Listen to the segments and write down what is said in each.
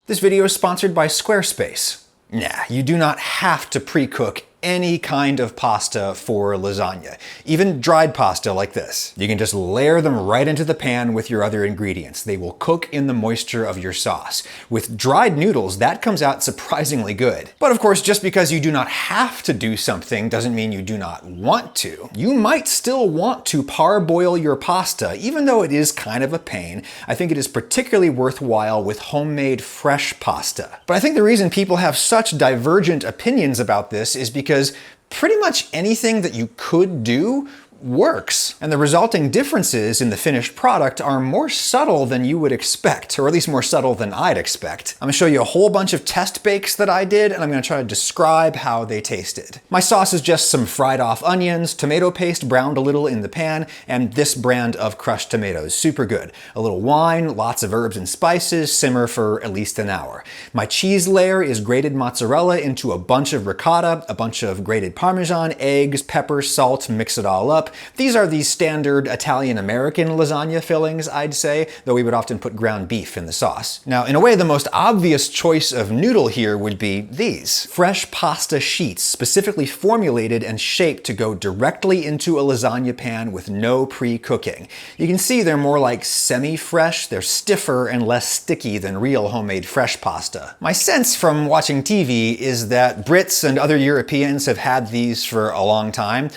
This video is sponsored by Squarespace. Nah, you do not have to pre-cook any kind of pasta for lasagna, even dried pasta like this. You can just layer them right into the pan with your other ingredients. They will cook in the moisture of your sauce. With dried noodles, that comes out surprisingly good. But of course, just because you do not have to do something doesn't mean you do not want to. You might still want to parboil your pasta, even though it is kind of a pain. I think it is particularly worthwhile with homemade fresh pasta. But I think the reason people have such divergent opinions about this is because pretty much anything that you could do works. And the resulting differences in the finished product are more subtle than you would expect, or at least more subtle than I'd expect. I'm gonna show you a whole bunch of test bakes that I did, and I'm gonna try to describe how they tasted. My sauce is just some fried off onions, tomato paste browned a little in the pan, and this brand of crushed tomatoes. Super good. A little wine, lots of herbs and spices, simmer for at least an hour. My cheese layer is grated mozzarella into a bunch of ricotta, a bunch of grated Parmesan, eggs, pepper, salt, mix it all up. These are the standard Italian-American lasagna fillings, I'd say, though we would often put ground beef in the sauce. Now, in a way, the most obvious choice of noodle here would be these. Fresh pasta sheets, specifically formulated and shaped to go directly into a lasagna pan with no pre-cooking. You can see they're more like semi-fresh, they're stiffer and less sticky than real homemade fresh pasta. My sense from watching TV is that Brits and other Europeans have had these for a long time.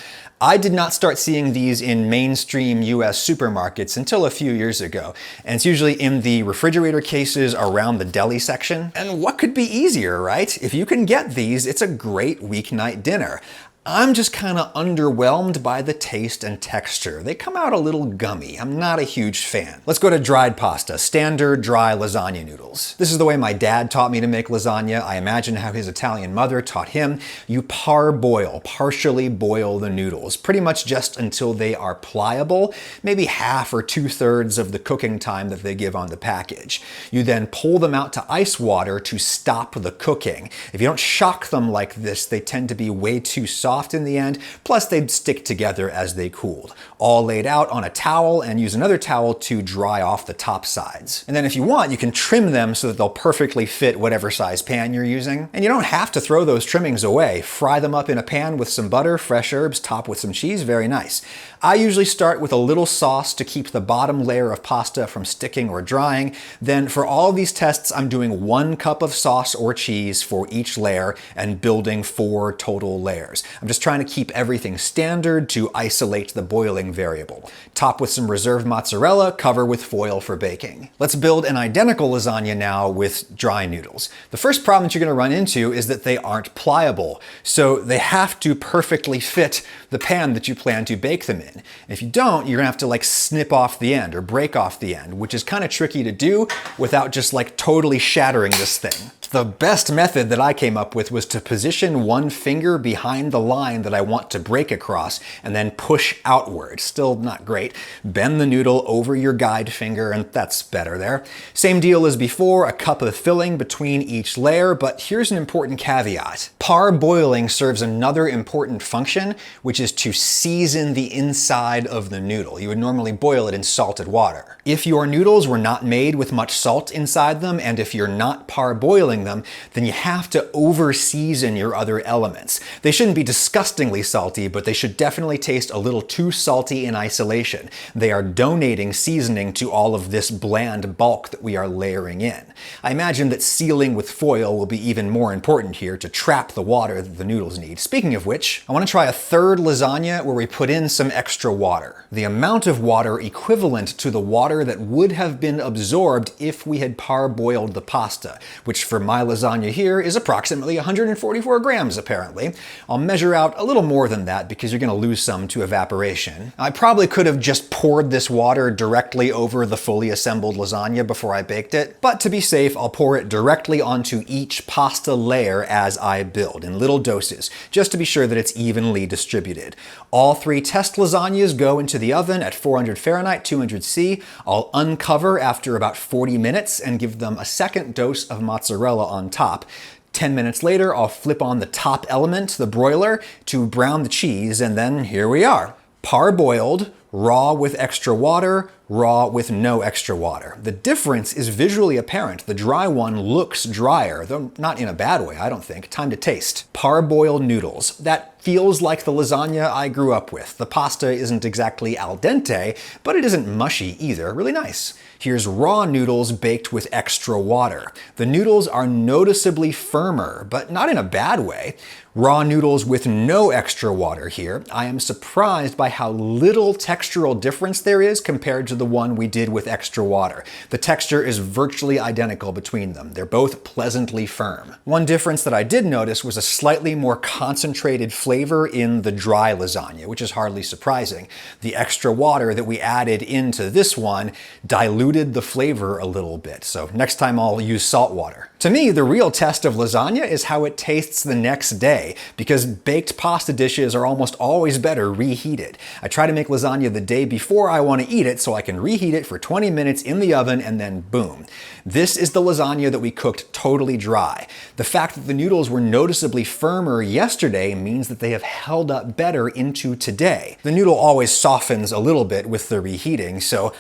I did not start seeing these in mainstream US supermarkets until a few years ago, and it's usually in the refrigerator cases around the deli section. And what could be easier, right? If you can get these, it's a great weeknight dinner. I'm just kind of underwhelmed by the taste and texture. They come out a little gummy. I'm not a huge fan. Let's go to dried pasta, standard dry lasagna noodles. This is the way my dad taught me to make lasagna. I imagine how his Italian mother taught him. You parboil, partially boil the noodles, pretty much just until they are pliable, maybe half or 2/3 of the cooking time that they give on the package. You then pull them out to ice water to stop the cooking. If you don't shock them like this, they tend to be way too soft in the end, plus they'd stick together as they cooled. All laid out on a towel and use another towel to dry off the top sides. And then if you want, you can trim them so that they'll perfectly fit whatever size pan you're using. And you don't have to throw those trimmings away. Fry them up in a pan with some butter, fresh herbs, top with some cheese, very nice. I usually start with a little sauce to keep the bottom layer of pasta from sticking or drying. Then for all of these tests, I'm doing 1 cup of sauce or cheese for each layer and building 4 total layers. I'm just trying to keep everything standard to isolate the boiling variable. Top with some reserved mozzarella, cover with foil for baking. Let's build an identical lasagna now with dry noodles. The first problem that you're going to run into is that they aren't pliable, so they have to perfectly fit the pan that you plan to bake them in. If you don't, you're gonna have to like snip off the end or break off the end, which is kind of tricky to do without just like totally shattering this thing. The best method that I came up with was to position one finger behind the line that I want to break across and then push outward. Still not great. Bend the noodle over your guide finger and that's better there. Same deal as before, a cup of filling between each layer, but here's an important caveat. Parboiling serves another important function, which is to season the inside of the noodle. You would normally boil it in salted water. If your noodles were not made with much salt inside them, and if you're not parboiling them, then you have to over-season your other elements. They shouldn't be disgustingly salty, but they should definitely taste a little too salty in isolation. They are donating seasoning to all of this bland bulk that we are layering in. I imagine that sealing with foil will be even more important here to trap the water that the noodles need. Speaking of which, I want to try a third lasagna where we put in some extra water. The amount of water equivalent to the water that would have been absorbed if we had parboiled the pasta, which for my lasagna here is approximately 144 grams apparently. I'll measure out a little more than that because you're going to lose some to evaporation. I probably could have just poured this water directly over the fully assembled lasagna before I baked it, but to be safe, I'll pour it directly onto each pasta layer as I build in little doses, just to be sure that it's evenly distributed. All 3 test lasagnas go into the oven at 400 Fahrenheit, 200 C. I'll uncover after about 40 minutes and give them a second dose of mozzarella on top. 10 minutes later, I'll flip on the top element, the broiler, to brown the cheese, and then here we are. Parboiled, raw with extra water, raw with no extra water. The difference is visually apparent. The dry one looks drier, though not in a bad way, I don't think. Time to taste. Parboiled noodles. That feels like the lasagna I grew up with. The pasta isn't exactly al dente, but it isn't mushy either. Really nice. Here's raw noodles baked with extra water. The noodles are noticeably firmer, but not in a bad way. Raw noodles with no extra water here. I am surprised by how little textural difference there is compared to the one we did with extra water. The texture is virtually identical between them. They're both pleasantly firm. One difference that I did notice was a slightly more concentrated flavor in the dry lasagna, which is hardly surprising. The extra water that we added into this one diluted the flavor a little bit, so next time I'll use salt water. To me, the real test of lasagna is how it tastes the next day, because baked pasta dishes are almost always better reheated. I try to make lasagna the day before I want to eat it so I can reheat it for 20 minutes in the oven and then boom. This is the lasagna that we cooked totally dry. The fact that the noodles were noticeably firmer yesterday means that they have held up better into today. The noodle always softens a little bit with the reheating, so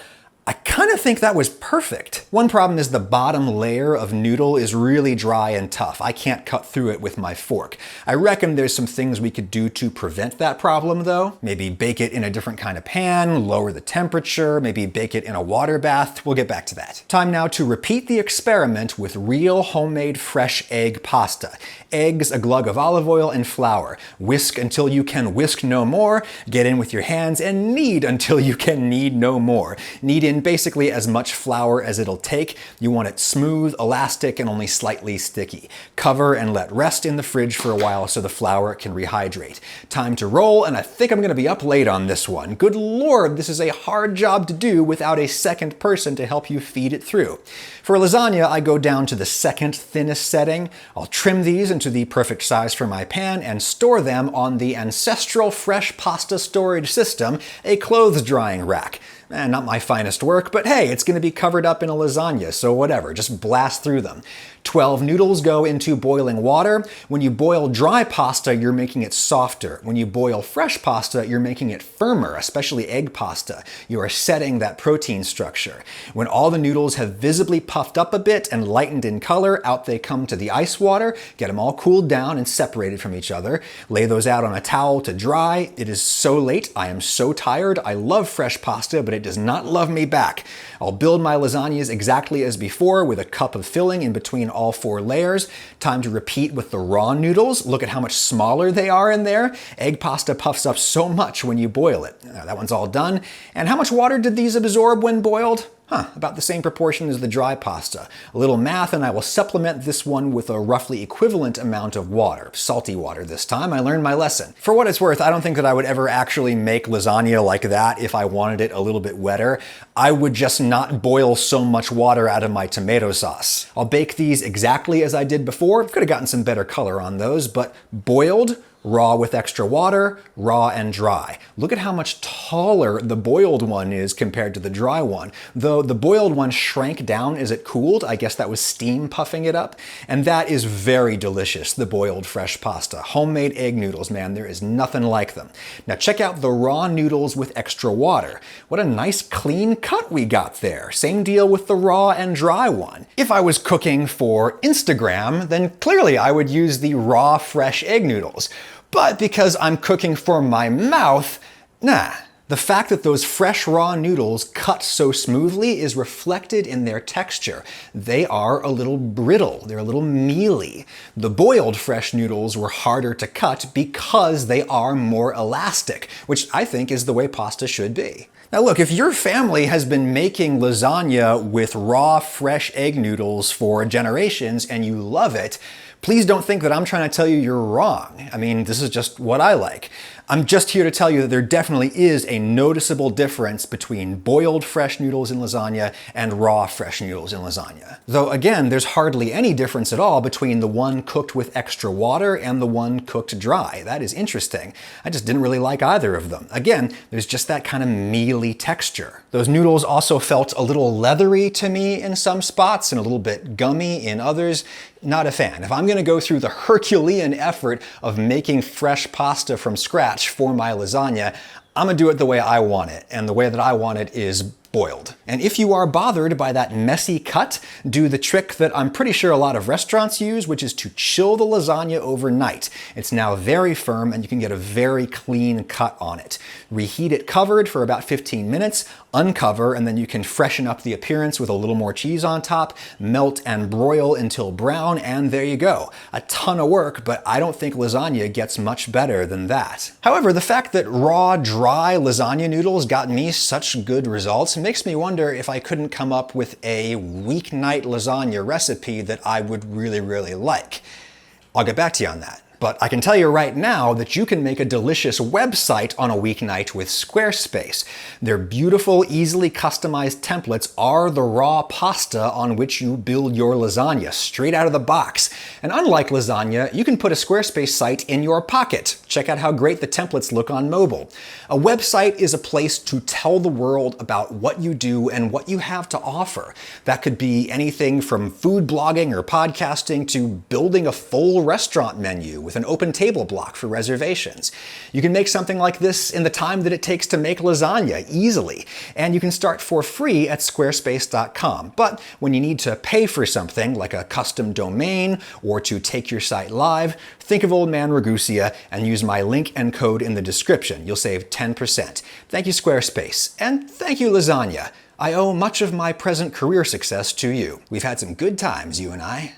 I kind of think that was perfect. One problem is the bottom layer of noodle is really dry and tough. I can't cut through it with my fork. I reckon there's some things we could do to prevent that problem though. Maybe bake it in a different kind of pan, lower the temperature, maybe bake it in a water bath. We'll get back to that. Time now to repeat the experiment with real homemade fresh egg pasta. Eggs, a glug of olive oil, and flour. Whisk until you can whisk no more. Get in with your hands and knead until you can knead no more. Knead in basically as much flour as it'll take. You want it smooth, elastic, and only slightly sticky. Cover and let rest in the fridge for a while so the flour can rehydrate. Time to roll, and I think I'm gonna be up late on this one. Good Lord, this is a hard job to do without a second person to help you feed it through. For lasagna, I go down to the second thinnest setting. I'll trim these into the perfect size for my pan and store them on the ancestral fresh pasta storage system, a clothes drying rack. Not my finest work, but hey, it's gonna be covered up in a lasagna, so whatever, just blast through them. 12 noodles go into boiling water. When you boil dry pasta, you're making it softer. When you boil fresh pasta, you're making it firmer, especially egg pasta. You are setting that protein structure. When all the noodles have visibly puffed up a bit and lightened in color, out they come to the ice water. Get them all cooled down and separated from each other. Lay those out on a towel to dry. It is so late. I am so tired. I love fresh pasta, but it does not love me back. I'll build my lasagnas exactly as before with a cup of filling in between all 4 layers. Time to repeat with the raw noodles. Look at how much smaller they are in there. Egg pasta puffs up so much when you boil it. Now, that one's all done. And how much water did these absorb when boiled? About the same proportion as the dry pasta. A little math and I will supplement this one with a roughly equivalent amount of water. Salty water this time. I learned my lesson. For what it's worth, I don't think that I would ever actually make lasagna like that if I wanted it a little bit wetter. I would just not boil so much water out of my tomato sauce. I'll bake these exactly as I did before. Could have gotten some better color on those, but boiled, raw with extra water, raw and dry. Look at how much taller the boiled one is compared to the dry one. Though the boiled one shrank down as it cooled, I guess that was steam puffing it up. And that is very delicious, the boiled fresh pasta. Homemade egg noodles, man, there is nothing like them. Now check out the raw noodles with extra water. What a nice clean cut we got there. Same deal with the raw and dry one. If I was cooking for Instagram, then clearly I would use the raw fresh egg noodles. But because I'm cooking for my mouth, nah. The fact that those fresh raw noodles cut so smoothly is reflected in their texture. They are a little brittle, they're a little mealy. The boiled fresh noodles were harder to cut because they are more elastic, which I think is the way pasta should be. Now look, if your family has been making lasagna with raw, fresh egg noodles for generations and you love it, please don't think that I'm trying to tell you you're wrong. I mean, this is just what I like. I'm just here to tell you that there definitely is a noticeable difference between boiled fresh noodles in lasagna and raw fresh noodles in lasagna. Though again, there's hardly any difference at all between the one cooked with extra water and the one cooked dry. That is interesting. I just didn't really like either of them. Again, there's just that kind of mealy texture. Those noodles also felt a little leathery to me in some spots and a little bit gummy in others. Not a fan. If I'm gonna go through the Herculean effort of making fresh pasta from scratch for my lasagna, I'm gonna do it the way I want it. And the way that I want it is boiled. And if you are bothered by that messy cut, do the trick that I'm pretty sure a lot of restaurants use, which is to chill the lasagna overnight. It's now very firm and you can get a very clean cut on it. Reheat it covered for about 15 minutes, uncover, and then you can freshen up the appearance with a little more cheese on top, melt and broil until brown, and there you go. A ton of work, but I don't think lasagna gets much better than that. However, the fact that raw, dry lasagna noodles got me such good results makes me wonder if I couldn't come up with a weeknight lasagna recipe that I would really like. I'll get back to you on that. But I can tell you right now that you can make a delicious website on a weeknight with Squarespace. Their beautiful, easily customized templates are the raw pasta on which you build your lasagna straight out of the box. And unlike lasagna, you can put a Squarespace site in your pocket. Check out how great the templates look on mobile. A website is a place to tell the world about what you do and what you have to offer. That could be anything from food blogging or podcasting to building a full restaurant menu with an open table block for reservations. You can make something like this in the time that it takes to make lasagna easily, and you can start for free at squarespace.com. But when you need to pay for something like a custom domain or to take your site live, think of Old Man Ragusia and use my link and code in the description. You'll save 10%. Thank you, Squarespace, and thank you, lasagna. I owe much of my present career success to you. We've had some good times, you and I.